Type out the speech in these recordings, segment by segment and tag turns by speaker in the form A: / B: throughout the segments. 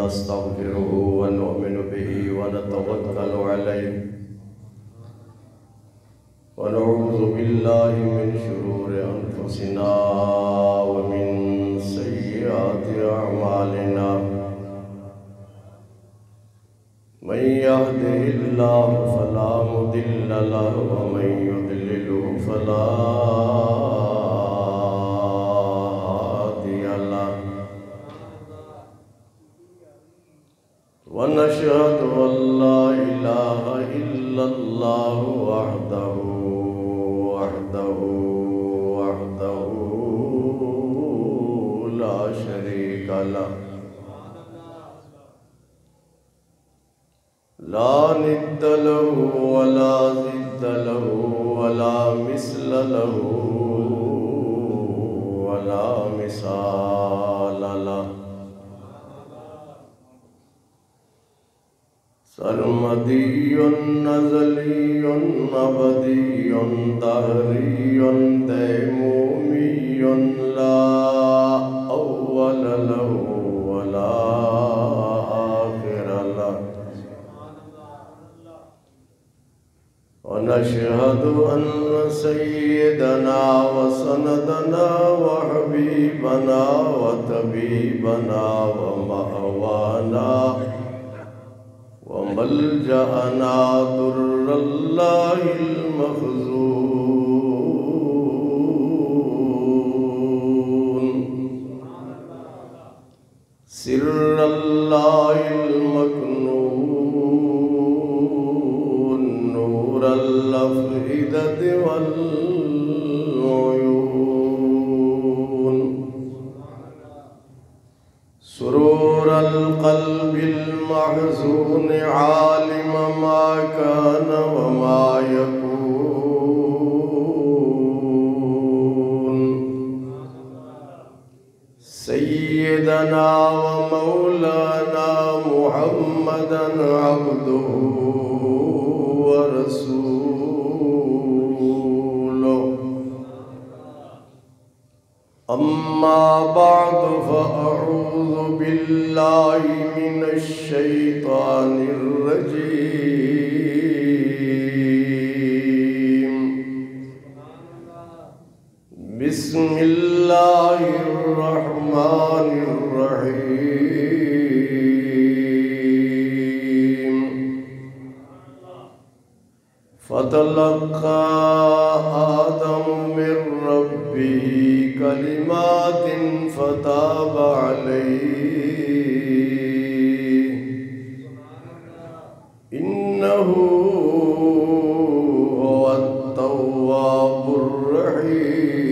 A: ونستغفره ونؤمن به ونتوكل عليه ونعوذ بالله من شرور أنفسنا ومن سيئات أعمالنا من يهده الله فلا مضل له ومن يضلله فلا ونشهد أن لا إله إلا الله وحده لا شريك له لا ند له ولا ضد له ولا مثل له ولا مثال له سرمدي نزلي أبدي دهري ديمومي لا أول له ولا آخر له ونشهد أن سيدنا وسندنا وحبيبنا وطبيبنا ومأوانا وملجأنا در الله المخزون سر الله المكنون نور الأفئدة والعيون سرور القلب المحزون عالم ما كان وما يكون سيدنا ومولانا محمدا عبده ورسوله أما بعد فأعوذ بالله من الشيطان الرجيم بسم الله الرحمن الرحيم فتلقى آدم من ربه كلمات فتاب عليه إنه هو التواب الرحيم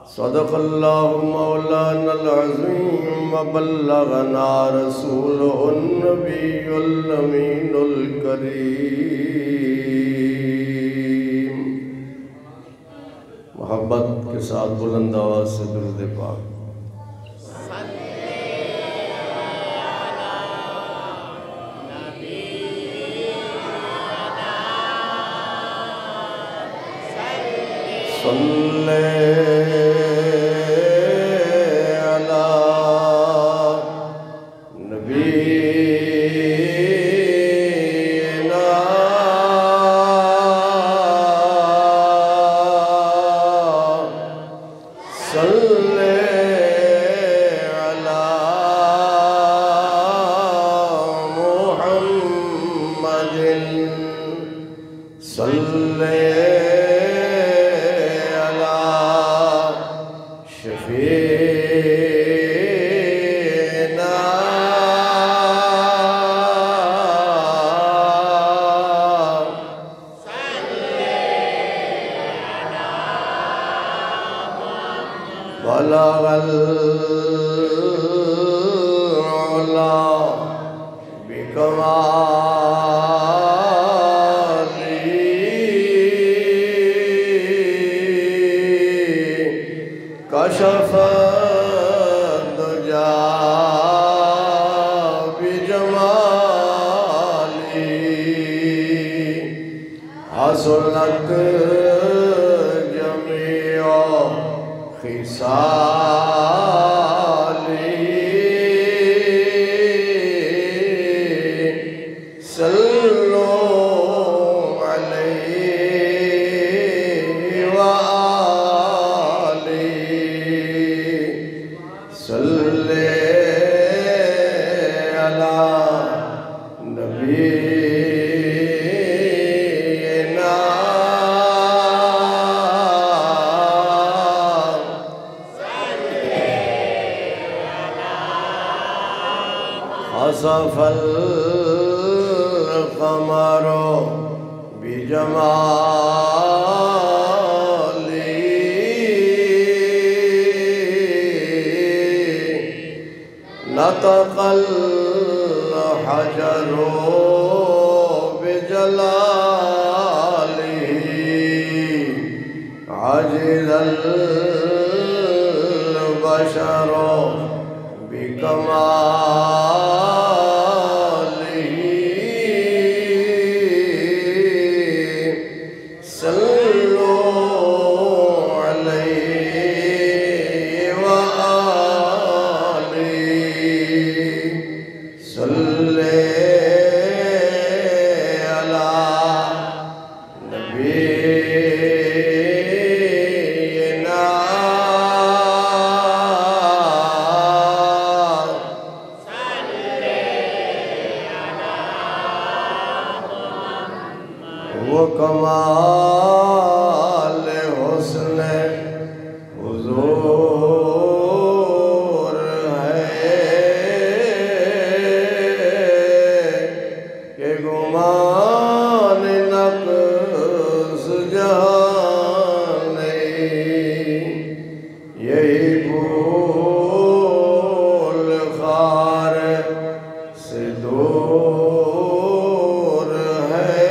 A: صدق الله مولانا العظيم وبلغنا رسوله النبي الأمين الكريم محبت کے ساتھ بلند آواز سے درود پاک العلا بکمالی کشف الدجا بجمالی حسنت جمیع خصالی صلو علیہ وآلہ صلی علی نبینا خسف القمر بجمالی نطق الحجر بجلاله عجز البشر بكماله صلوا عليه وآله صلی علی نبینا وکمال حسن حضور ہے کہ گمان نقص جہاں نہیں یہی بھول خار سے دور ہے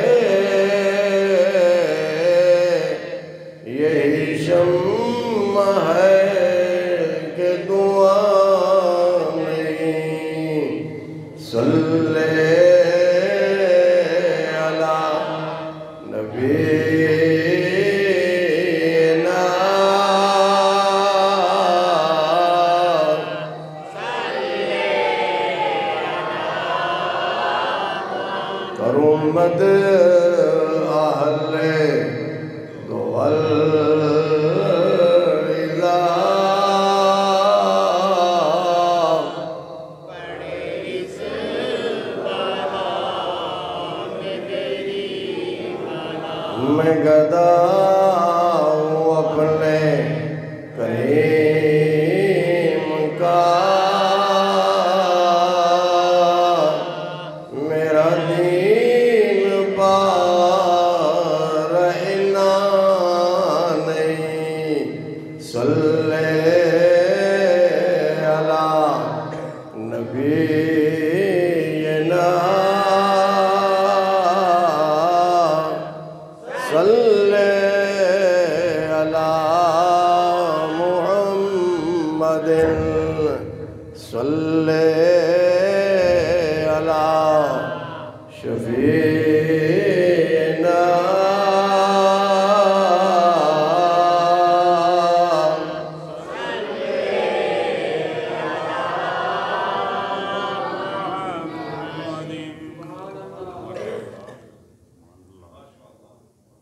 A: یہی شمع ہے کہ دعا نہیں صلی علی نبینا کرمت اہل دول میں گدا ہوں اپنے کریم کا میرا دین پار رہنا نہیں صلی علی نبینا صلی علی محمد صلی علی شفیعنا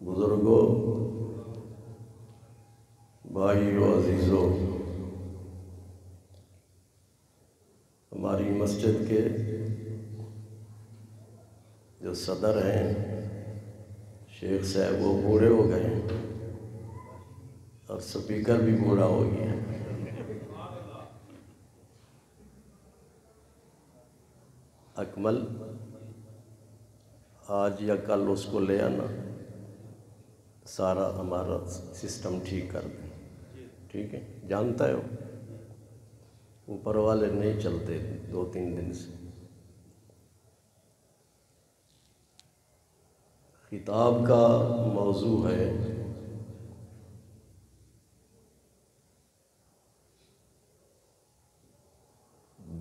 A: بزرگوں، بھائیو، عزیزوں، ہماری مسجد کے جو صدر ہیں شیخ صاحب وہ بوڑھے ہو گئے ہیں اور سپیکر بھی بوڑھا ہو گیا ہے۔ اکمل آج یا کل اس کو لے آنا، سارا ہمارا سسٹم ٹھیک کر دیں، ٹھیک ہے؟ جانتا ہے وہ اوپر والے نہیں چلتے 2-3 دن سے۔ خطاب کا موضوع ہے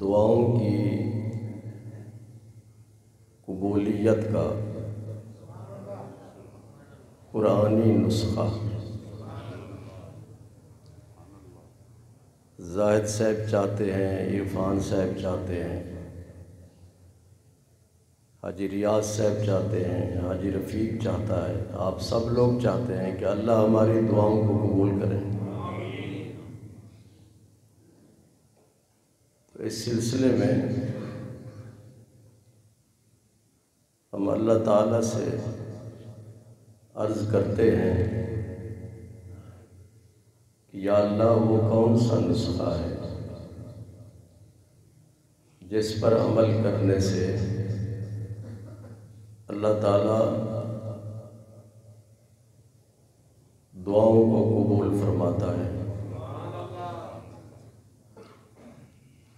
A: دعاؤں کی قبولیت کا قرآنی نسخہ۔ زاہد صاحب چاہتے ہیں، عرفان صاحب چاہتے ہیں، حاجی ریاض صاحب چاہتے ہیں، حاجی رفیق چاہتا ہے، آپ سب لوگ چاہتے ہیں کہ اللہ ہماری دعاؤں کو قبول کرے۔ تو اس سلسلے میں ہم اللہ تعالیٰ سے عرض کرتے ہیں کہ یا اللہ وہ کون سا نسخہ ہے جس پر عمل کرنے سے اللہ تعالیٰ دعاؤں کو قبول فرماتا ہے۔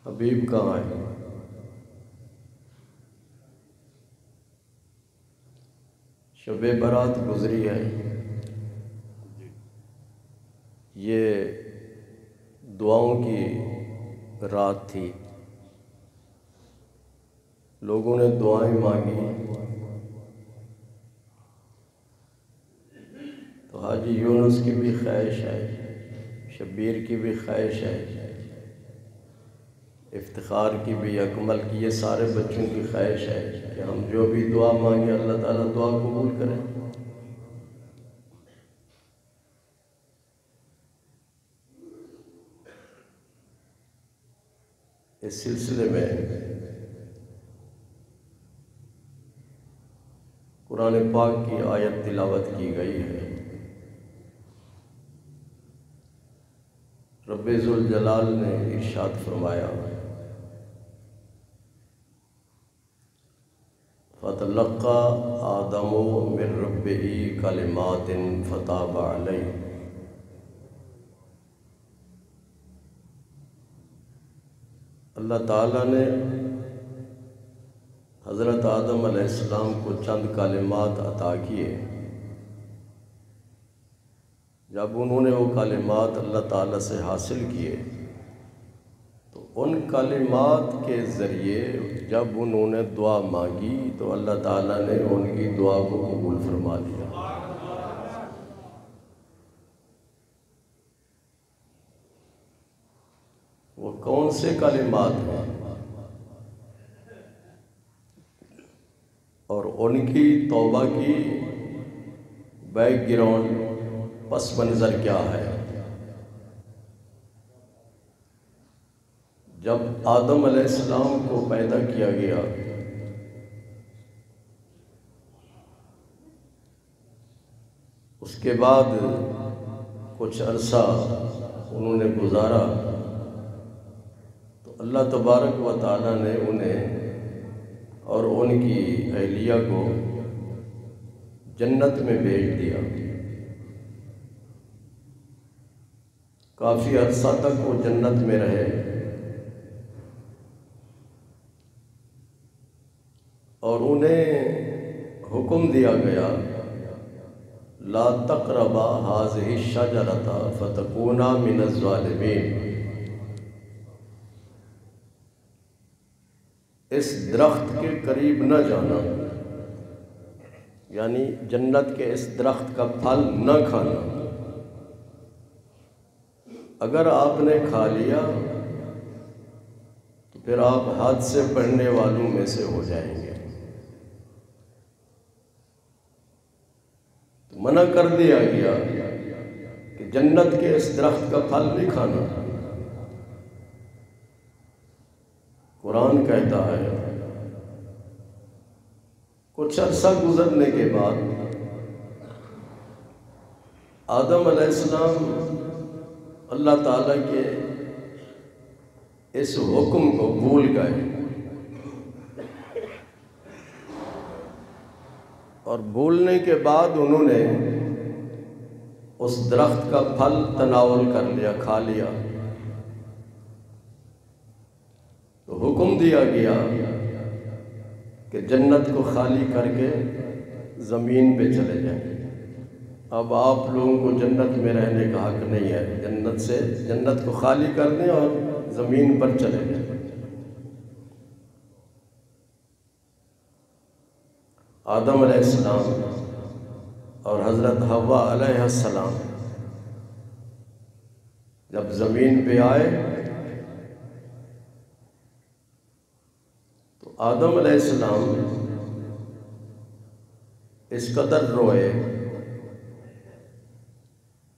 A: حبیب کہاں ہے؟ شب برات گزری ہے، یہ دعاؤں کی رات تھی، لوگوں نے دعائیں مانگی، تو حاجی یونس کی بھی خواہش ہے، شبیر کی بھی خواہش ہے، افتخار کی بھی، اکمل کی، یہ سارے بچوں کی خواہش ہے کہ ہم جو بھی دعا مانگے اللہ تعالیٰ دعا قبول کرے۔ اس سلسلے میں قرآن پاک کی آیت تلاوت کی گئی ہے۔ رب ذوالجلال نے ارشاد فرمایا فَتَلَقَّى آدَمُ مِن رَّبِّهِ كَلِمَاتٍ فَتَابَ عَلَيْهِ۔ اللہ تعالیٰ نے حضرت آدم علیہ السلام کو چند کلمات عطا کیے۔ جب انہوں نے وہ کلمات اللہ تعالیٰ سے حاصل کیے تو ان کلمات کے ذریعے جب انہوں نے دعا مانگی تو اللہ تعالیٰ نے ان کی دعا کو قبول فرما لیا۔ وہ کون سے کلمات ہیں اور ان کی توبہ کی بیک گراؤنڈ پس منظر کیا ہے؟ جب آدم علیہ السلام کو پیدا کیا گیا اس کے بعد کچھ عرصہ انہوں نے گزارا تو اللہ تبارک و تعالیٰ نے انہیں اور ان کی اہلیہ کو جنت میں بھیج دیا۔ کافی عرصہ تک وہ جنت میں رہے اور انہیں حکم دیا گیا لا تقربا هذه الشجرة فتكونا من الظالمین، اس درخت کے قریب نہ جانا، یعنی جنت کے اس درخت کا پھل نہ کھانا، اگر آپ نے کھا لیا تو پھر آپ حد سے بڑھنے والوں میں سے ہو جائیں گے۔ تو منع کر دیا گیا کہ جنت کے اس درخت کا پھل نہیں کھانا۔ قرآن کہتا ہے کچھ عرصہ گزرنے کے بعد آدم علیہ السلام اللہ تعالیٰ کے اس حکم کو بھول گئے اور بھولنے کے بعد انہوں نے اس درخت کا پھل تناول کر لیا، کھا لیا۔ حکم دیا گیا کہ جنت کو خالی کر کے زمین پہ چلے جائیں۔ اب آپ لوگوں کو جنت میں رہنے کا حق نہیں ہے، جنت کو خالی کر دیں اور زمین پر چلے جائیں۔ آدم علیہ السلام اور حضرت حوا علیہ السلام جب زمین پہ آئے تو آدم علیہ السلام اس قدر روئے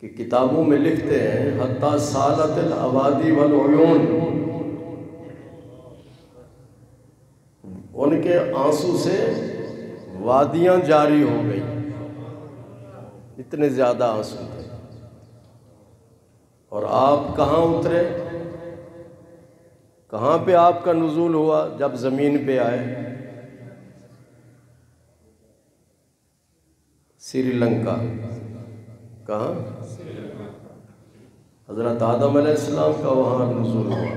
A: کہ کتابوں میں لکھتے ہیں حتیٰ سالت الاوادی والعیون، ان کے آنسو سے وادیاں جاری ہو گئی، اتنے زیادہ آنسو تھے۔ اور آپ کہاں اترے؟ کہاں پہ آپ کا نزول ہوا جب زمین پہ آئے؟ سری لنکا۔ کہاں؟ حضرت آدم علیہ السلام کا وہاں نزول ہوا۔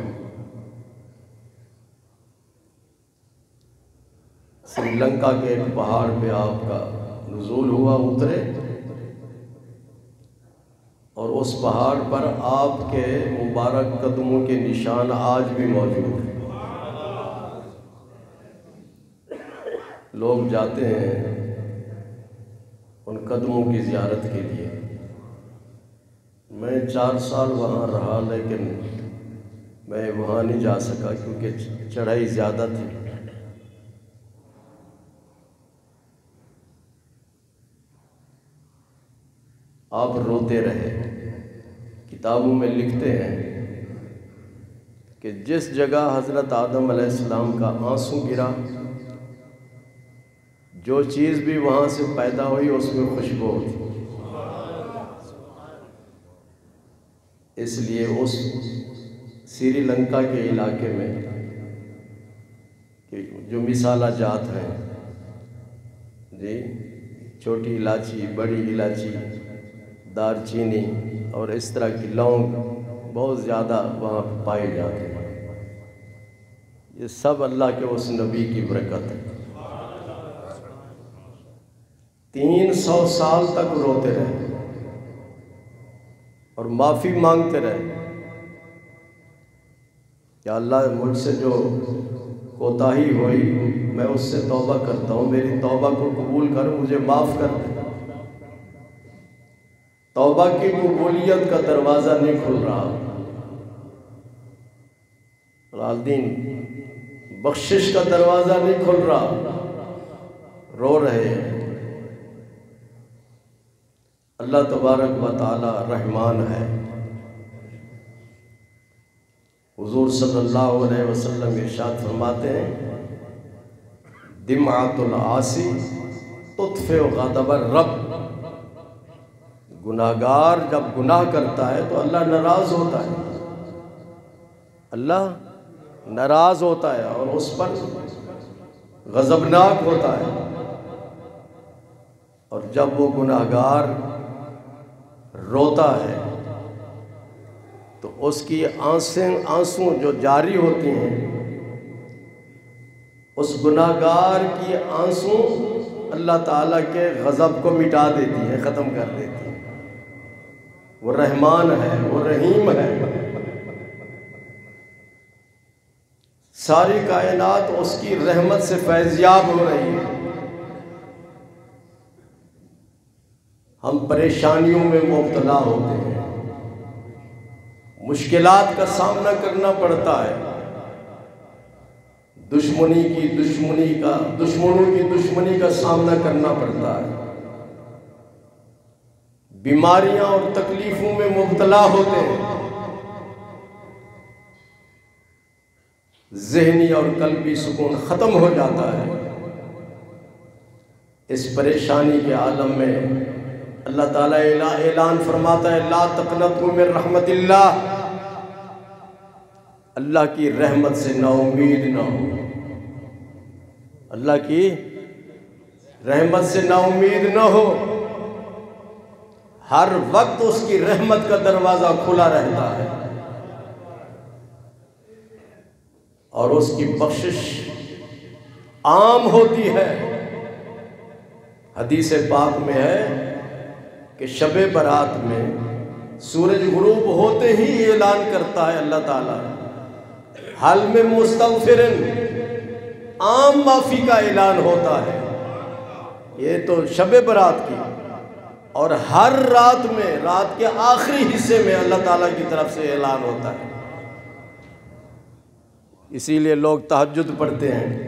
A: سری لنکا کے ایک پہاڑ پہ آپ کا نزول ہوا، اترے، اور اس پہاڑ پر آپ کے مبارک قدموں کے نشان آج بھی موجود ہیں۔ لوگ جاتے ہیں ان قدموں کی زیارت کے لیے۔ میں 4 سال وہاں رہا، لیکن میں وہاں نہیں جا سکا کیونکہ چڑھائی زیادہ تھی۔ آپ روتے رہے۔ کتابوں میں لکھتے ہیں کہ جس جگہ حضرت آدم علیہ السلام کا آنسو گرا، جو چیز بھی وہاں سے پیدا ہوئی اس میں خوشبو تھی۔ اس لیے اس سری لنکا کے علاقے میں جو مسالہ جات ہیں، جی، چھوٹی الائچی، بڑی الائچی، دار چینی اور اس طرح کی لونگ بہت زیادہ وہاں پائے جاتے ہیں۔ یہ سب اللہ کے اس نبی کی برکت ہے۔ 300 سال تک روتے رہے اور معافی مانگتے رہے کہ اللہ مجھ سے جو کوتاہی ہوئی میں اس سے توبہ کرتا ہوں، میری توبہ کو قبول کر، مجھے معاف کر دے۔ توبہ کی قبولیت کا دروازہ نہیں کھل رہا، الدین بخشش کا دروازہ نہیں کھل رہا، رو رہے ہیں۔ اللہ تبارک و تعالی رحمان ہے۔ حضور صلی اللہ علیہ وسلم ارشاد فرماتے ہیں دمعۃ العاصی تطفئ غضب الرب، گناہگار جب گناہ کرتا ہے تو اللہ ناراض ہوتا ہے، اللہ ناراض ہوتا ہے اور اس پر غضبناک ہوتا ہے۔ اور جب وہ گناہگار روتا ہے تو اس کی آنسوں جو جاری ہوتی ہیں، اس گناہگار کی آنسوں اللہ تعالیٰ کے غضب کو مٹا دیتی ہیں، ختم کر دیتی ہیں۔ وہ رحمان ہے، وہ رحیم ہے۔ ساری کائنات اس کی رحمت سے فیضیاب ہو رہی ہے۔ ہم پریشانیوں میں مبتلا ہوتے ہیں، مشکلات کا سامنا کرنا پڑتا ہے، دشمنوں کی دشمنی کا سامنا کرنا پڑتا ہے، بیماریاں اور تکلیفوں میں مبتلا ہوتے ہیں، ذہنی اور قلبی سکون ختم ہو جاتا ہے۔ اس پریشانی کے عالم میں اللہ تعالیٰ اعلان فرماتا ہے لا تقنطوا من رحمت اللہ، اللہ کی رحمت سے نا امید نہ ہو، اللہ کی رحمت سے نا امید نہ ہو، ہر وقت اس کی رحمت کا دروازہ کھلا رہتا ہے۔ اور اس کی بخشش عام ہوتی ہے۔ حدیث پاک میں ہے کہ شب برات میں سورج غروب ہوتے ہی اعلان کرتا ہے اللہ تعالیٰ، حل میں مستغفرن، عام معافی کا اعلان ہوتا ہے۔ یہ تو شب برات کی، اور ہر رات میں، رات کے آخری حصے میں اللہ تعالیٰ کی طرف سے اعلان ہوتا ہے۔ اسی لیے لوگ تہجد پڑھتے ہیں۔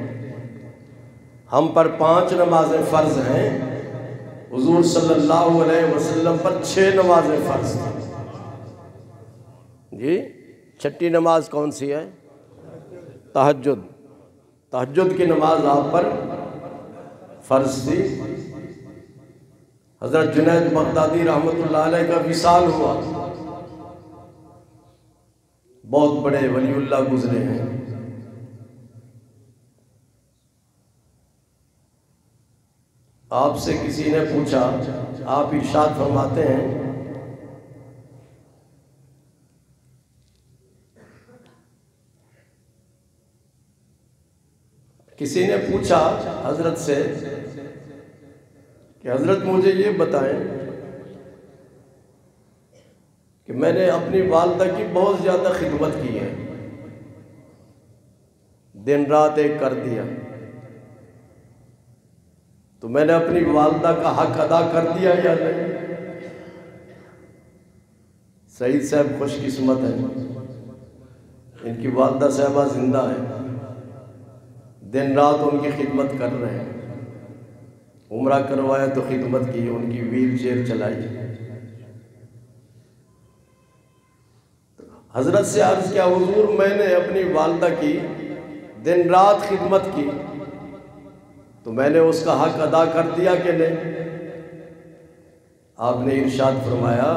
A: ہم پر 5 نمازیں فرض ہیں، حضور صلی اللہ علیہ وسلم پر 6 نمازیں فرض تھیں۔ جی، چھٹی نماز کون سی ہے؟ تہجد۔ تہجد کی نماز آپ پر فرض تھی۔ حضرت جنید بغدادی رحمۃ اللہ علیہ کا وصال ہوا، بہت بڑے ولی اللہ گزرے ہیں۔ آپ سے کسی نے پوچھا، آپ ارشاد فرماتے ہیں کسی نے پوچھا حضرت سے کہ حضرت مجھے یہ بتائیں کہ میں نے اپنی والدہ کی بہت زیادہ خدمت کی ہے، دن رات ایک کر دیا، تو میں نے اپنی والدہ کا حق ادا کر دیا یا نہیں؟ سعید صاحب خوش قسمت ہیں، ان کی والدہ صاحبہ زندہ ہیں، دن رات ان کی خدمت کر رہے ہیں۔ عمرہ کروایا تو خدمت کی، ان کی ویل چیئر چلائی۔ حضرت سے عرض کیا، حضور میں نے اپنی والدہ کی دن رات خدمت کی، تو میں نے اس کا حق ادا کر دیا کہ نہیں؟ آپ نے ارشاد فرمایا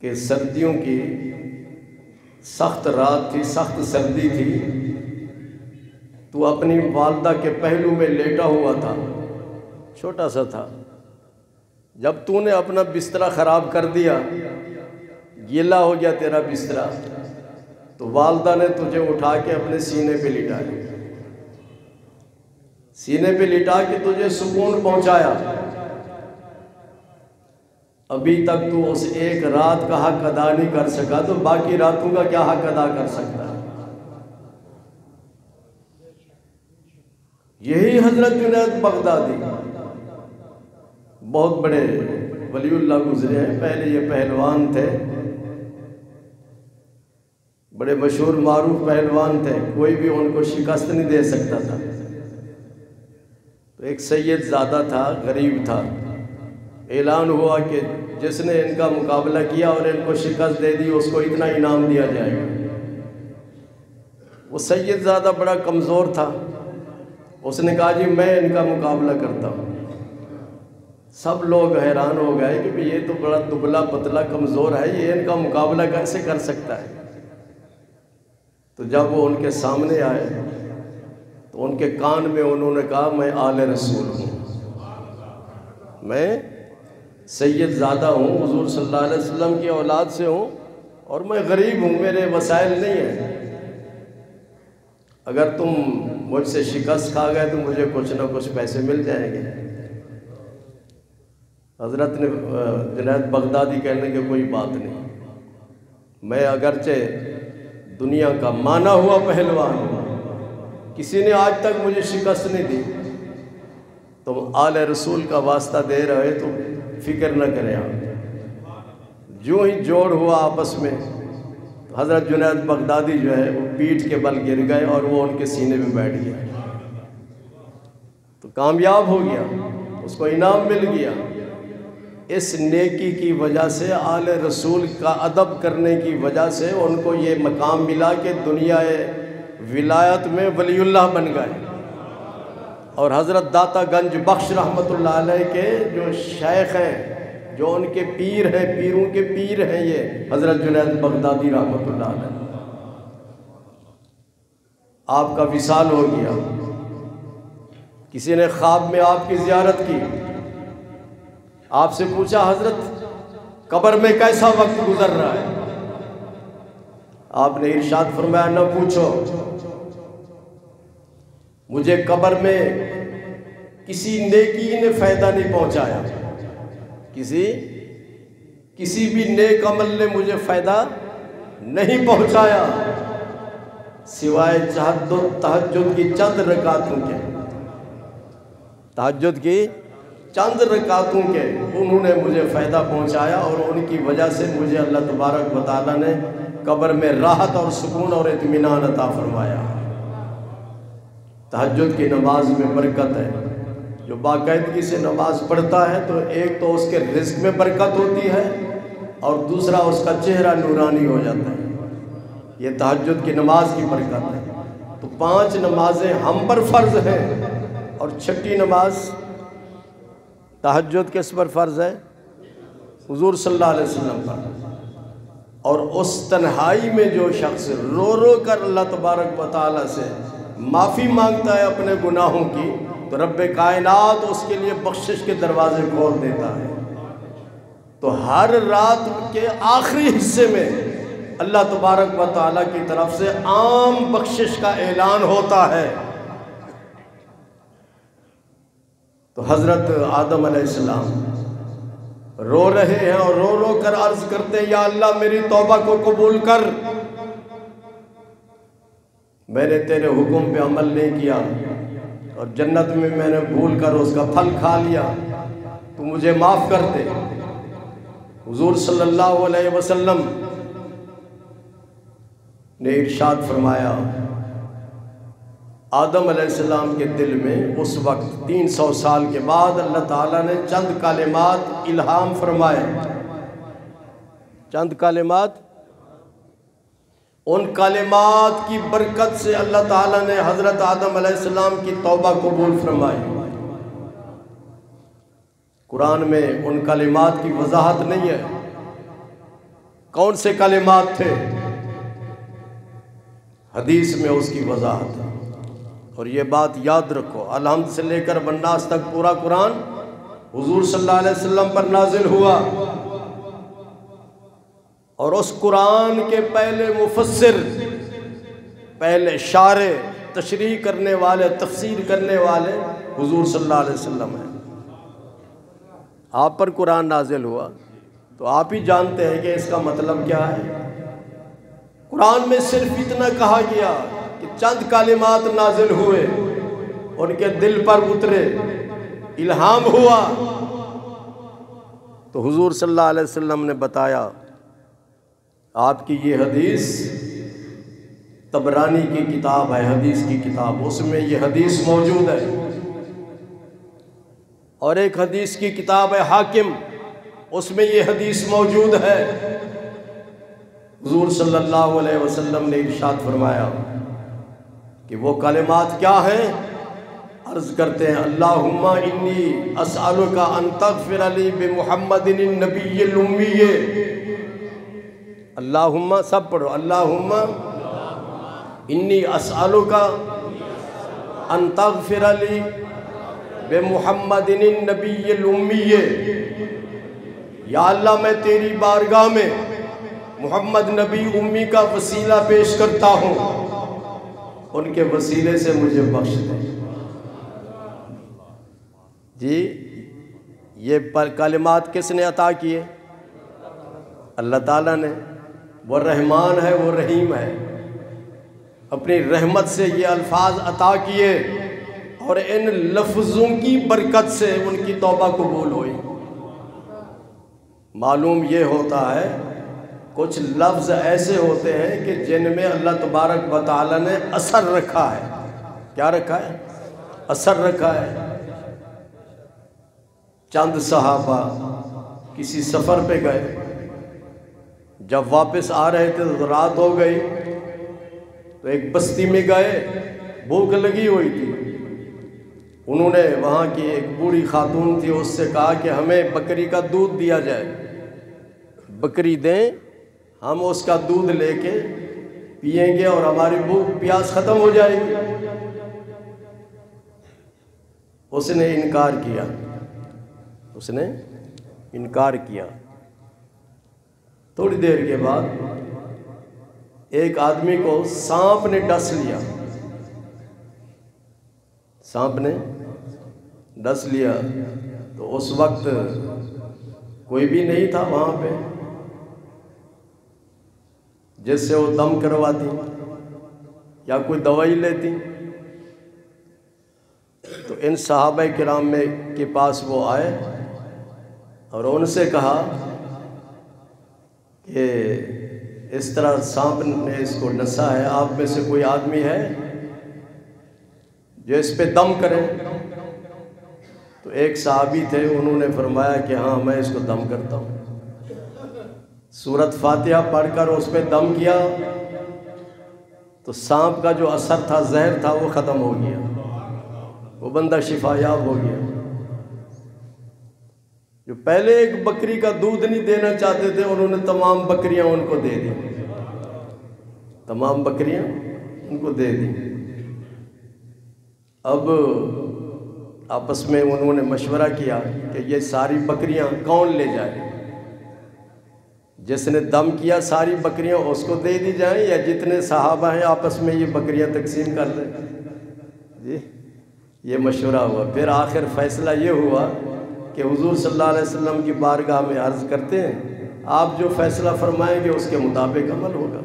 A: کہ سردیوں کی سخت رات تھی، سخت سردی تھی، تو اپنی والدہ کے پہلو میں لیٹا ہوا تھا، چھوٹا سا تھا، جب تو نے اپنا بسترا خراب کر دیا، گیلا ہو گیا تیرا بسترا، تو والدہ نے تجھے اٹھا کے اپنے سینے پہ لٹایا، سینے پہ لٹا کے تجھے سکون پہنچایا۔ ابھی تک تو اس ایک رات کا حق ادا نہیں کر سکا، تو باقی راتوں کا کیا حق ادا کر سکتا ہے؟ یہی حضرت جنید بغدادی بہت بڑے ولی اللہ گزرے ہیں۔ پہلے یہ پہلوان تھے، بڑے مشہور معروف پہلوان تھے، کوئی بھی ان کو شکست نہیں دے سکتا تھا۔ تو ایک سید زادہ تھا، غریب تھا، اعلان ہوا کہ جس نے ان کا مقابلہ کیا اور ان کو شکست دے دی، اس کو اتنا انعام دیا جائے گا۔ وہ سید زادہ بڑا کمزور تھا، اس نے کہا جی میں ان کا مقابلہ کرتا ہوں۔ سب لوگ حیران ہو گئے کہ یہ تو بڑا دبلا پتلا کمزور ہے، یہ ان کا مقابلہ کیسے کر سکتا ہے؟ تو جب وہ ان کے سامنے آئے تو ان کے کان میں انہوں نے کہا میں آل رسول ہوں، میں سید زادہ ہوں، حضور صلی اللہ علیہ وسلم کی اولاد سے ہوں، اور میں غریب ہوں، میرے وسائل نہیں ہیں، اگر تم مجھ سے شکست کھا گئے تو مجھے کچھ نہ کچھ پیسے مل جائیں گے۔ حضرت نے جنید بغدادی کہنے کہ کوئی بات نہیں، میں اگرچہ دنیا کا مانا ہوا پہلوان ہوں، کسی نے آج تک مجھے شکست نہیں دی، تم آل رسول کا واسطہ دے رہے تو فکر نہ کریں آپ۔ جو ہی جوڑ ہوا آپس میں، حضرت جنید بغدادی جو ہے وہ پیٹھ کے بل گر گئے اور وہ ان کے سینے میں بیٹھ گیا، تو کامیاب ہو گیا، اس کو انعام مل گیا۔ اس نیکی کی وجہ سے، آل رسول کا ادب کرنے کی وجہ سے ان کو یہ مقام ملا کہ دنیا ولایت میں ولی اللہ بن گئے۔ اور حضرت داتا گنج بخش رحمۃ اللہ علیہ کے جو شیخ ہیں، جو ان کے پیر ہیں، پیروں کے پیر ہیں، یہ حضرت جنید بغدادی رحمۃ اللہ علیہ، آپ کا وصال ہو گیا۔ کسی نے خواب میں آپ کی زیارت کی، آپ سے پوچھا حضرت قبر میں کیسا وقت گزر رہا ہے؟ آپ نے ارشاد فرمایا نہ پوچھو، مجھے قبر میں کسی نیکی نے فائدہ نہیں پہنچایا، کسی بھی نیک عمل نے مجھے فائدہ نہیں پہنچایا سوائے تہجد کی چند رکعتوں کے، تہجد کی چند رکعتوں کے انہوں نے مجھے فائدہ پہنچایا، اور ان کی وجہ سے مجھے اللہ تبارک و تعالیٰ نے قبر میں راحت اور سکون اور اطمینان عطا فرمایا۔ تہجد کی نماز میں برکت ہے، جو باقاعدگی سے نماز پڑھتا ہے تو ایک تو اس کے رزق میں برکت ہوتی ہے اور دوسرا اس کا چہرہ نورانی ہو جاتا ہے، یہ تہجد کی نماز کی برکت ہے۔ تو 5 نمازیں ہم پر فرض ہیں، اور 6ٹھی نماز تہجد کس پر فرض ہے؟ حضور صلی اللہ علیہ وسلم پر۔ اور اس تنہائی میں جو شخص رو رو کر اللہ تبارک و تعالیٰ سے معافی مانگتا ہے اپنے گناہوں کی، تو رب کائنات اس کے لیے بخشش کے دروازے کھول دیتا ہے۔ تو ہر رات کے آخری حصے میں اللہ تبارک و تعالیٰ کی طرف سے عام بخشش کا اعلان ہوتا ہے۔ تو حضرت آدم علیہ السلام رو رہے ہیں اور رو رو کر عرض کرتے ہیں یا اللہ میری توبہ کو قبول کر، میں نے تیرے حکم پہ عمل نہیں کیا اور جنت میں میں نے بھول کر اس کا پھل کھا لیا، تو مجھے معاف کر دے۔ حضور صلی اللہ علیہ وسلم نے ارشاد فرمایا آدم علیہ السلام کے دل میں اس وقت 300 سال کے بعد اللہ تعالیٰ نے چند کلمات الہام فرمائے، چند کلمات، ان کلمات کی برکت سے اللہ تعالیٰ نے حضرت آدم علیہ السلام کی توبہ قبول فرمائی۔ قرآن میں ان کلمات کی وضاحت نہیں ہے، کون سے کلمات تھے، حدیث میں اس کی وضاحت ہے۔ اور یہ بات یاد رکھو، الحمد سے لے کر والناس تک پورا قرآن حضور صلی اللہ علیہ وسلم پر نازل ہوا، اور اس قرآن کے پہلے مفسر، پہلے شارح، تشریح کرنے والے، تفسیر کرنے والے حضور صلی اللہ علیہ وسلم ہیں۔ آپ پر قرآن نازل ہوا تو آپ ہی جانتے ہیں کہ اس کا مطلب کیا ہے۔ قرآن میں صرف اتنا کہا گیا کہ چند کلمات نازل ہوئے، ان کے دل پر اترے، الہام ہوا، تو حضور صلی اللہ علیہ وسلم نے بتایا آپ کی یہ حدیث طبرانی کی کتاب ہے، حدیث کی کتاب، اس میں یہ حدیث موجود ہے، اور ایک حدیث کی کتاب ہے حاکم، اس میں یہ حدیث موجود ہے۔ حضور صلی اللہ علیہ وسلم نے ارشاد فرمایا کہ وہ کلمات کیا ہیں؟ عرض کرتے ہیں اللہم انی اسألک ان تغفر لی بمحمد النبی الامی، اللہم، سب پڑھو، اللہم انی اسألک ان تغفر لی بمحمد النبی الامی، یا اللہ میں تیری بارگاہ میں محمد نبی امی کا وسیلہ پیش کرتا ہوں، ان کے وسیلے سے مجھے بخش دے۔ جی یہ کلمات کس نے عطا کیے؟ اللہ تعالیٰ نے۔ وہ رحمان ہے، وہ رحیم ہے، اپنی رحمت سے یہ الفاظ عطا کیے، اور ان لفظوں کی برکت سے ان کی توبہ قبول ہوئی۔ معلوم یہ ہوتا ہے کچھ لفظ ایسے ہوتے ہیں کہ جن میں اللہ تبارک و تعالیٰ نے اثر رکھا ہے۔ کیا رکھا ہے؟ اثر رکھا ہے۔ چند صحابہ کسی سفر پہ گئے، جب واپس آ رہے تھے تو رات ہو گئی، تو ایک بستی میں گئے، بھوک لگی ہوئی تھی۔ انہوں نے وہاں کی ایک بوڑھی خاتون تھی، اس سے کہا کہ ہمیں بکری کا دودھ دیا جائے، بکری دیں، ہم اس کا دودھ لے کے پئیں گے اور ہماری بھوک پیاس ختم ہو جائے گی۔ اس نے انکار کیا، اس نے انکار کیا۔ تھوڑی دیر کے بعد ایک آدمی کو سانپ نے ڈس لیا، سانپ نے ڈس لیا، تو اس وقت کوئی بھی نہیں تھا وہاں پہ جس سے وہ دم کرواتی یا کوئی دوائی لیتی۔ تو ان صحابہ کرام میں کے پاس وہ آئے اور ان سے کہا کہ اس طرح سانپ نے اس کو ڈسا ہے، آپ میں سے کوئی آدمی ہے جو اس پہ دم کرے؟ تو ایک صحابی تھے، انہوں نے فرمایا کہ ہاں میں اس کو دم کرتا ہوں۔ سورۃ فاتحہ پڑھ کر اس پہ دم کیا تو سانپ کا جو اثر تھا، زہر تھا، وہ ختم ہو گیا، وہ بندہ شفا یاب ہو گیا۔ جو پہلے ایک بکری کا دودھ نہیں دینا چاہتے تھے، انہوں نے تمام بکریاں ان کو دے دی، تمام بکریاں ان کو دے دی۔ اب آپس میں انہوں نے مشورہ کیا کہ یہ ساری بکریاں کون لے جائے؟ جس نے دم کیا ساری بکریاں اس کو دے دی جائیں یا جتنے صحابہ ہیں آپس میں یہ بکریاں تقسیم کر لیں؟ جی یہ مشورہ ہوا۔ پھر آخر فیصلہ یہ ہوا کہ حضور صلی اللہ علیہ وسلم کی بارگاہ میں عرض کرتے ہیں، آپ جو فیصلہ فرمائیں گے اس کے مطابق عمل ہوگا۔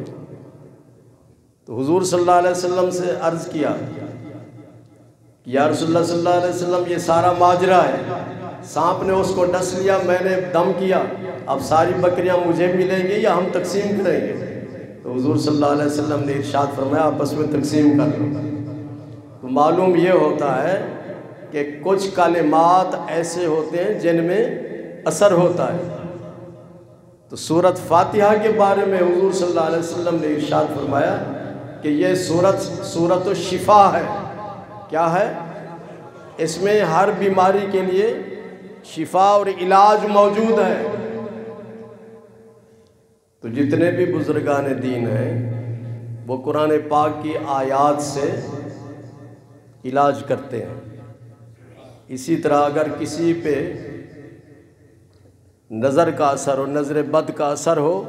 A: تو حضور صلی اللہ علیہ وسلم سے عرض کیا کہ یا رسول اللہ صلی اللہ علیہ وسلم، یہ سارا ماجرا ہے، سانپ نے اس کو ڈس لیا، میں نے دم کیا، اب ساری بکریاں مجھے ملیں گی یا ہم تقسیم کریں گے؟ تو حضور صلی اللہ علیہ وسلم نے ارشاد فرمایا آپس میں تقسیم کر لو۔ تو معلوم یہ ہوتا ہے کہ کچھ کلمات ایسے ہوتے ہیں جن میں اثر ہوتا ہے۔ تو سورۃ فاتحہ کے بارے میں حضور صلی اللہ علیہ وسلم نے ارشاد فرمایا کہ یہ سورۃ الشفا ہے۔ کیا ہے؟ اس میں ہر بیماری کے لیے شفا اور علاج موجود ہے۔ تو جتنے بھی بزرگان دین ہیں وہ قرآن پاک کی آیات سے علاج کرتے ہیں۔ اسی طرح اگر کسی پہ نظر کا اثر ہو، نظر بد کا اثر ہو،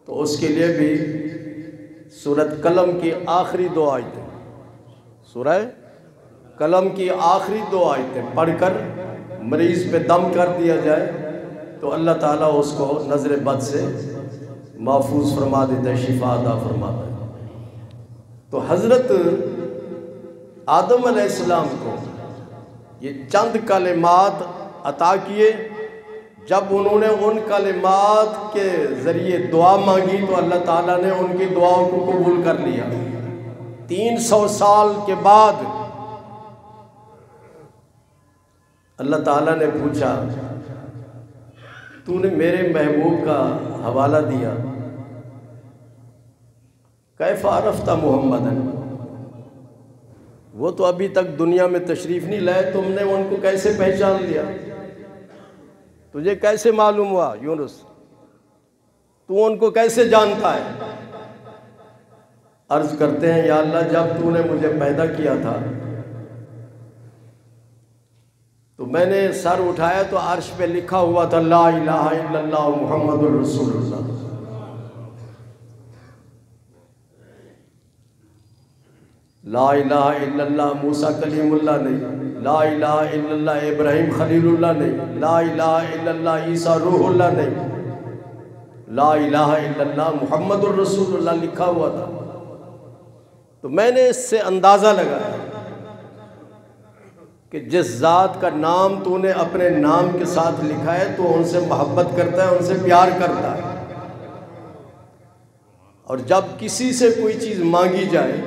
A: تو اس کے لیے بھی سورۃ قلم کی آخری 2 آیتیں، سورہ قلم کی آخری 2 آیتیں پڑھ کر مریض پہ دم کر دیا جائے تو اللہ تعالیٰ اس کو نظر بد سے محفوظ فرما دیتا ہے، شفا عطا فرماتا ہے۔ تو حضرت آدم علیہ السلام کو یہ چند کلمات عطا کیے، جب انہوں نے ان کلمات کے ذریعے دعا مانگی تو اللہ تعالیٰ نے ان کی دعاؤں کو قبول کر لیا۔ 300 سال کے بعد اللہ تعالیٰ نے پوچھا، تو نے میرے محبوب کا حوالہ دیا، کیف عرفت محمدن، وہ تو ابھی تک دنیا میں تشریف نہیں لائے، تم نے ان کو کیسے پہچان لیا؟ تجھے کیسے معلوم ہوا یونس؟ تو ان کو کیسے جانتا ہے؟ عرض کرتے ہیں یا اللہ جب تو نے مجھے پیدا کیا تھا تو میں نے سر اٹھایا تو عرش پہ لکھا ہوا تھا لا الہ الا اللہ محمد الرسول اللہ۔ لا الہ الا اللہ موسیٰ کلیم اللہ نہیں، لا الہ الا اللہ ابراہیم خلیل اللہ نہیں، لا الہ الا اللہ عیسیٰ روح اللہ نہیں، لا الہ الا اللہ محمد الرسول اللہ لکھا ہوا تھا۔ تو میں نے اس سے اندازہ لگایا کہ جس ذات کا نام تو نے اپنے نام کے ساتھ لکھا ہے تو ان سے محبت کرتا ہے، ان سے پیار کرتا ہے، اور جب کسی سے کوئی چیز مانگی جائے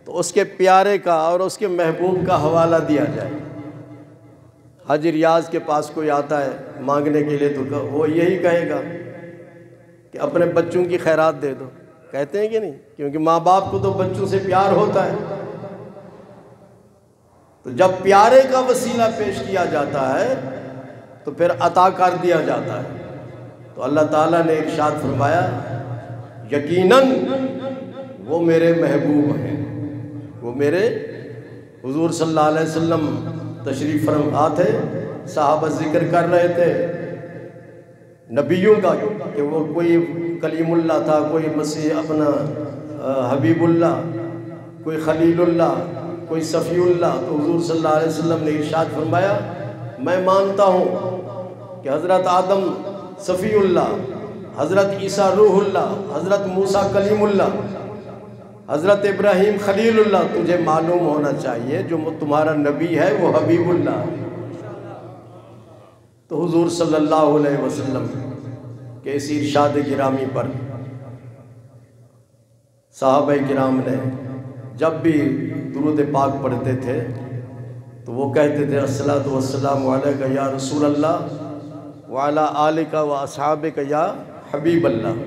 A: تو اس کے پیارے کا اور اس کے محبوب کا حوالہ دیا جائے۔ حاجی ریاض کے پاس کوئی آتا ہے مانگنے کے لیے تو وہ یہی کہے گا کہ اپنے بچوں کی خیرات دے دو، کہتے ہیں کہ نہیں؟ کیونکہ ماں باپ کو تو بچوں سے پیار ہوتا ہے۔ تو جب پیارے کا وسیلہ پیش کیا جاتا ہے تو پھر عطا کر دیا جاتا ہے۔ تو اللہ تعالیٰ نے ارشاد فرمایا یقیناً وہ میرے محبوب ہیں، وہ میرے حضور صلی اللہ علیہ وسلم تشریف فرما تھے، صحابہ ذکر کر رہے تھے نبیوں کا کہ وہ کوئی کلیم اللہ تھا، کوئی مسیح اپنا حبیب اللہ، کوئی خلیل اللہ، کوئی صفی اللہ، تو حضور صلی اللہ علیہ وسلم نے ارشاد فرمایا میں مانتا ہوں کہ حضرت آدم صفی اللہ، حضرت عیسیٰ روح اللہ، حضرت موسیٰ کلیم اللہ، حضرت ابراہیم خلیل اللہ، تجھے معلوم ہونا چاہیے جو تمہارا نبی ہے وہ حبیب اللہ ہے۔ تو حضور صلی اللہ علیہ وسلم کے اس ارشاد گرامی پر صحابہ کرام نے جب بھی درود پاک پڑھتے تھے تو وہ کہتے تھے الصلاۃ والسلام علیک یا رسول اللہ وعلی آلک و اصحابک یا حبیب اللہ۔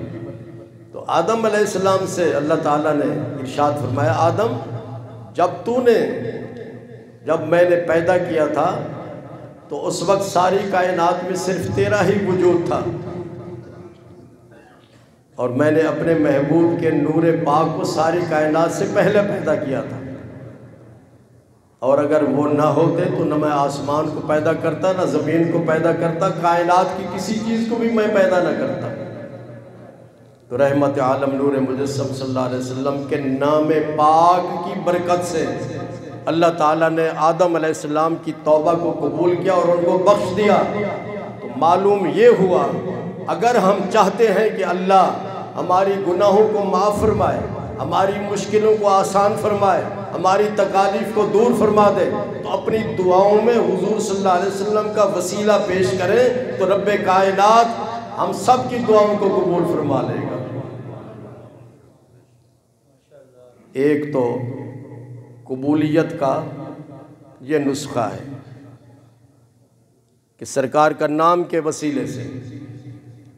A: تو آدم علیہ السلام سے اللہ تعالیٰ نے ارشاد فرمایا آدم جب میں نے پیدا کیا تھا تو اس وقت ساری کائنات میں صرف تیرا ہی وجود تھا، اور میں نے اپنے محبوب کے نور پاک کو ساری کائنات سے پہلے پیدا کیا تھا، اور اگر وہ نہ ہوتے تو نہ میں آسمان کو پیدا کرتا، نہ زمین کو پیدا کرتا، کائنات کی کسی چیز کو بھی میں پیدا نہ کرتا۔ تو رحمت عالم نور مجسم صلی اللہ علیہ وسلم کے نام پاک کی برکت سے اللہ تعالیٰ نے آدم علیہ السلام کی توبہ کو قبول کیا اور ان کو بخش دیا۔ تو معلوم یہ ہوا اگر ہم چاہتے ہیں کہ اللہ ہماری گناہوں کو معاف فرمائے، ہماری مشکلوں کو آسان فرمائے، ہماری تکالیف کو دور فرما دے، تو اپنی دعاؤں میں حضور صلی اللہ علیہ وسلم کا وسیلہ پیش کریں تو رب کائنات ہم سب کی دعاؤں کو قبول فرما لے گا۔ ایک تو قبولیت کا یہ نسخہ ہے کہ سرکار کا نام کے وسیلے سے،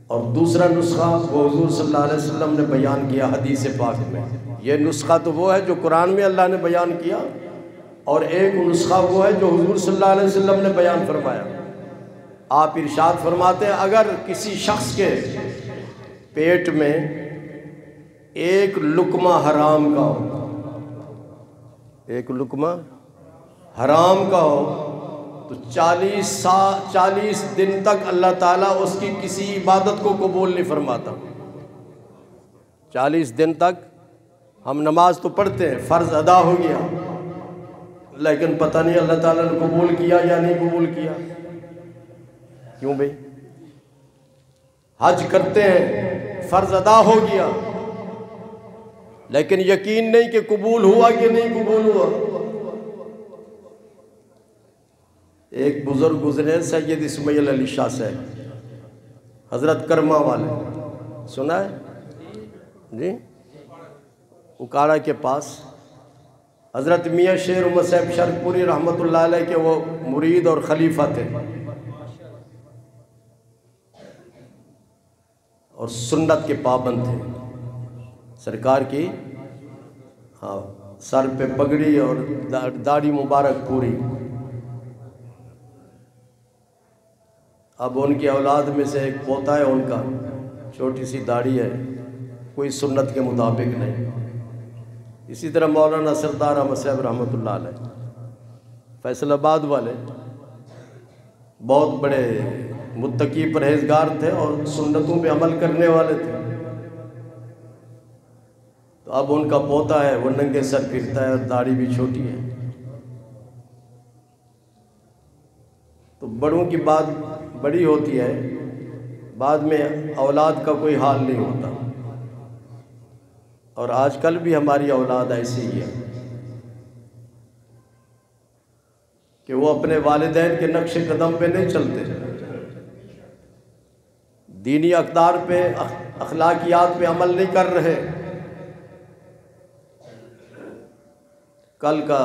A: اور دوسرا نسخہ وہ حضور صلی اللہ علیہ وسلم نے بیان کیا حدیث پاک میں۔ یہ نسخہ تو وہ ہے جو قرآن میں اللہ نے بیان کیا، اور ایک نسخہ وہ ہے جو حضور صلی اللہ علیہ وسلم نے بیان فرمایا۔ آپ ارشاد فرماتے ہیں اگر کسی شخص کے پیٹ میں ایک لقمہ حرام کا ہو، ایک لقمہ حرام کا ہو، تو 40 دن تک اللہ تعالیٰ اس کی کسی عبادت کو قبول نہیں فرماتا۔ 40 دن تک ہم نماز تو پڑھتے ہیں، فرض ادا ہو گیا، لیکن پتہ نہیں اللہ تعالیٰ نے قبول کیا یا نہیں قبول کیا۔ کیوں بھئی؟ حج کرتے ہیں، فرض ادا ہو گیا، لیکن یقین نہیں کہ قبول ہوا کہ نہیں قبول ہوا۔ ایک بزرگ گزرے سید اسماعیل علی شاہ صاحب، حضرت کرما والے، سنا ہے جی؟ اکاڑا کے پاس حضرت میاں شیر احمد صاحب شرک پوری رحمۃ اللہ علیہ کے وہ مرید اور خلیفہ تھے، اور سنت کے پابند تھے۔ سرکار کی سر پہ پگڑی اور داڑھی مبارک پوری۔ اب ان کی اولاد میں سے ایک پوتا ہے ان کا، چھوٹی سی داڑھی ہے، کوئی سنت کے مطابق نہیں۔ اسی طرح مولانا سردار احمد صاحب رحمۃ اللہ علیہ فیصل آباد والے بہت بڑے متقی پرہیزگار تھے اور سنتوں پہ عمل کرنے والے تھے۔ تو اب ان کا پوتا ہے، وہ ننگے سر پھرتا ہے اور داڑھی بھی چھوٹی ہے۔ تو بڑوں کی بات بڑی ہوتی ہے، بعد میں اولاد کا کوئی حال نہیں ہوتا، اور آج کل بھی ہماری اولاد ایسی ہی ہے کہ وہ اپنے والدین کے نقش قدم پہ نہیں چلتے، دینی اقدار پہ، اخلاقیات پہ عمل نہیں کر رہے۔ کل کا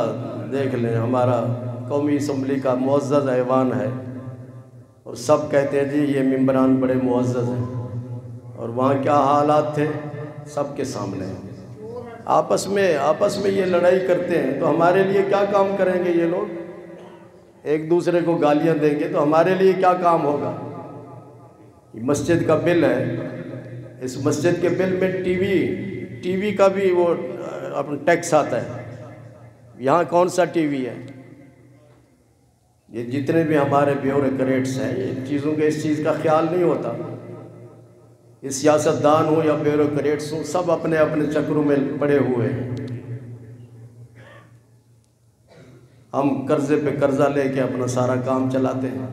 A: دیکھ لیں، ہمارا قومی اسمبلی کا معزز ایوان ہے، اور سب کہتے ہیں جی یہ ممبران بڑے معزز ہیں، اور وہاں کیا حالات تھے سب کے سامنے ہیں۔ آپس میں یہ لڑائی کرتے ہیں، تو ہمارے لیے کیا کام کریں گے یہ لوگ؟ ایک دوسرے کو گالیاں دیں گے تو ہمارے لیے کیا کام ہوگا؟ مسجد کا بل ہے، اس مسجد کے بل میں ٹی وی کا بھی وہ اپنا ٹیکس آتا ہے، یہاں کون سا ٹی وی ہے؟ یہ جتنے بھی ہمارے بیوروکریٹس ہیں، یہ چیزوں کے اس چیز کا خیال نہیں ہوتا۔ یہ سیاستدان ہوں یا بیوروکریٹس ہوں، سب اپنے اپنے چکروں میں پڑے ہوئے ہیں۔ ہم قرضے پہ قرضہ لے کے اپنا سارا کام چلاتے ہیں۔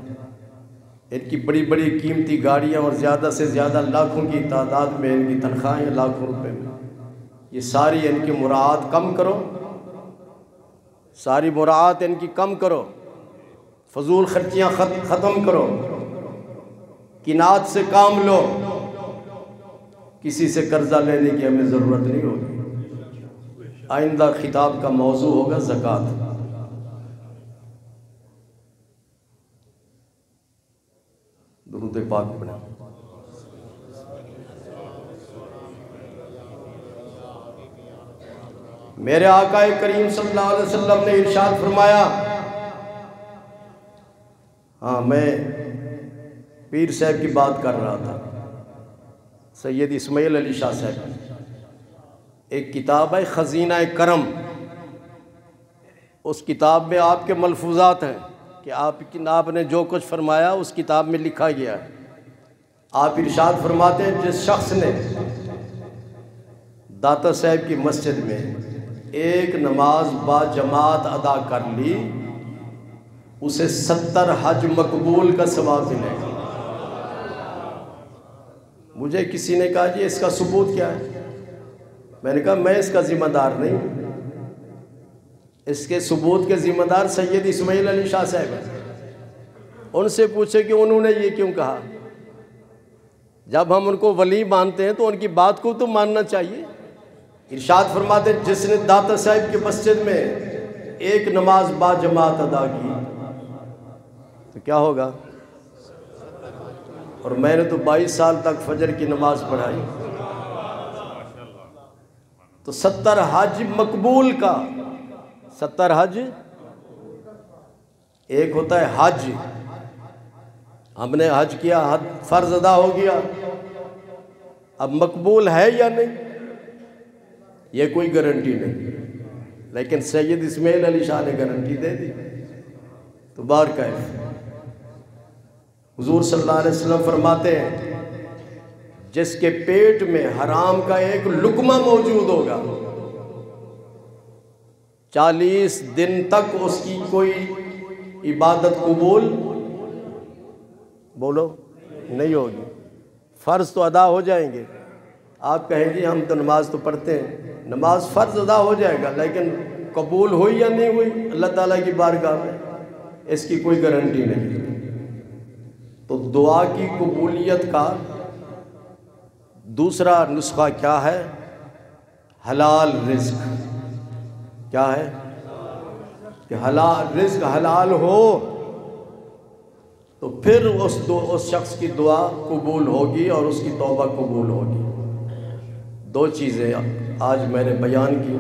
A: ان کی بڑی بڑی قیمتی گاڑیاں اور زیادہ سے زیادہ لاکھوں کی تعداد میں ان کی تنخواہیں، لاکھوں روپے میں، یہ ساری ان کی مراعات کم کرو، ساری مراعات ان کی کم کرو، فضول خرچیاں ختم کرو، قناعت سے کام لو، کسی سے قرضہ لینے کی ہمیں ضرورت نہیں ہوگی۔ آئندہ خطاب کا موضوع ہوگا زکوٰۃ۔ درود پاک پڑھیں۔ میرے آقا کریم صلی اللہ علیہ وسلم نے ارشاد فرمایا، میں پیر صاحب کی بات کر رہا تھا، سید اسماعیل علی شاہ صاحب، ایک کتاب ہے خزینہ کرم، اس کتاب میں آپ کے ملفوظات ہیں کہ آپ نے جو کچھ فرمایا اس کتاب میں لکھا گیا ہے۔ آپ ارشاد فرماتے ہیں، جس شخص نے داتا صاحب کی مسجد میں ایک نماز با جماعت ادا کر لی، اسے 70 حج مقبول کا ثواب ملے گا۔ مجھے کسی نے کہا جی اس کا ثبوت کیا ہے؟ میں نے کہا میں اس کا ذمہ دار نہیں ہوں، اس کے ثبوت کے ذمہ دار سید اسماعیل علی شاہ صاحب ہیں۔ ان سے پوچھے کہ انہوں نے یہ کیوں کہا؟ جب ہم ان کو ولی مانتے ہیں تو ان کی بات کو تو ماننا چاہیے۔ ارشاد فرماتے ہیں، جس نے داتا صاحب کی مسجد میں ایک نماز با جماعت ادا کی تو کیا ہوگا؟ اور میں نے تو 22 سال تک فجر کی نماز پڑھائی، تو 70 حج مقبول کا، 70 حج، ایک ہوتا ہے حج، ہم نے حج کیا، حج فرض ادا ہو گیا، اب مقبول ہے یا نہیں یہ کوئی گارنٹی نہیں، لیکن سید اسماعیل علی شاہ نے گارنٹی دے دی۔ تو بارکیف حضور صلی اللہ علیہ وسلم فرماتے ہیں، جس کے پیٹ میں حرام کا ایک لقمہ موجود ہوگا، 40 دن تک اس کی کوئی عبادت قبول بولو نہیں ہوگی۔ فرض تو ادا ہو جائیں گے، آپ کہیں گے ہم تو نماز تو پڑھتے ہیں، نماز فرض ادا ہو جائے گا، لیکن قبول ہوئی یا نہیں ہوئی اللہ تعالیٰ کی بارگاہ میں اس کی کوئی گارنٹی نہیں۔ تو دعا کی قبولیت کا دوسرا نسخہ کیا ہے؟ حلال رزق۔ کیا ہے؟ کہ حلال رزق حلال ہو تو پھر اس شخص کی دعا قبول ہوگی اور اس کی توبہ قبول ہوگی۔ 2 چیزیں آج میں نے بیان کی،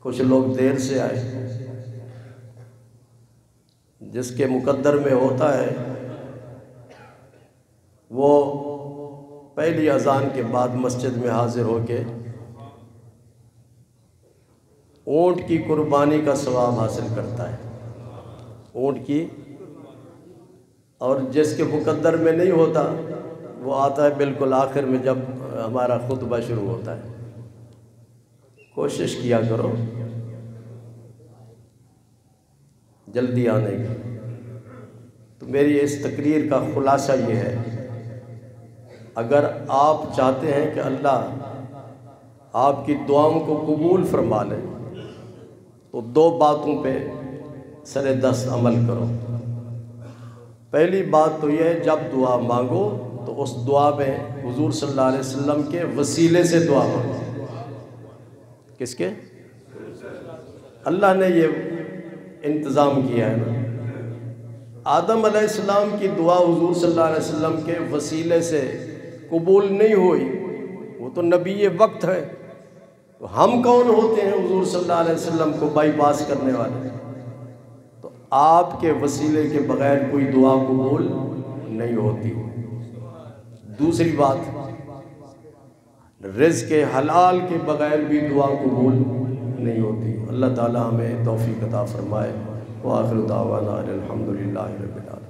A: کچھ لوگ دیر سے آئے، جس کے مقدر میں ہوتا ہے وہ پہلی اذان کے بعد مسجد میں حاضر ہو کے اونٹ کی قربانی کا ثواب حاصل کرتا ہے، اونٹ کی، اور جس کے مقدر میں نہیں ہوتا وہ آتا ہے بالکل آخر میں جب ہمارا خطبہ شروع ہوتا ہے۔ کوشش کیا کرو جلدی آنے کی۔ تو میری اس تقریر کا خلاصہ یہ ہے، اگر آپ چاہتے ہیں کہ اللہ آپ کی دعاؤں کو قبول فرما لے تو 2 باتوں پہ سر دست عمل کرو۔ پہلی بات تو یہ ہے، جب دعا مانگو تو اس دعا میں حضور صلی اللہ علیہ وسلم کے وسیلے سے دعا مانگو۔ کس کے؟ اللہ نے یہ انتظام کیا ہے نا۔ آدم علیہ السلام کی دعا حضور صلی اللہ علیہ وسلم کے وسیلے سے قبول نہیں ہوئی، وہ تو نبی وقت ہے، تو ہم کون ہوتے ہیں حضور صلی اللہ علیہ وسلم کو بائی پاس کرنے والے؟ تو آپ کے وسیلے کے بغیر کوئی دعا قبول نہیں ہوتی۔ دوسری بات، رزق حلال کے بغیر بھی دعا قبول نہیں ہوتی۔ اللہ تعالی ہمیں توفیق عطا فرمائے۔ وآخر دعوانا الحمدللہ رب العالمین۔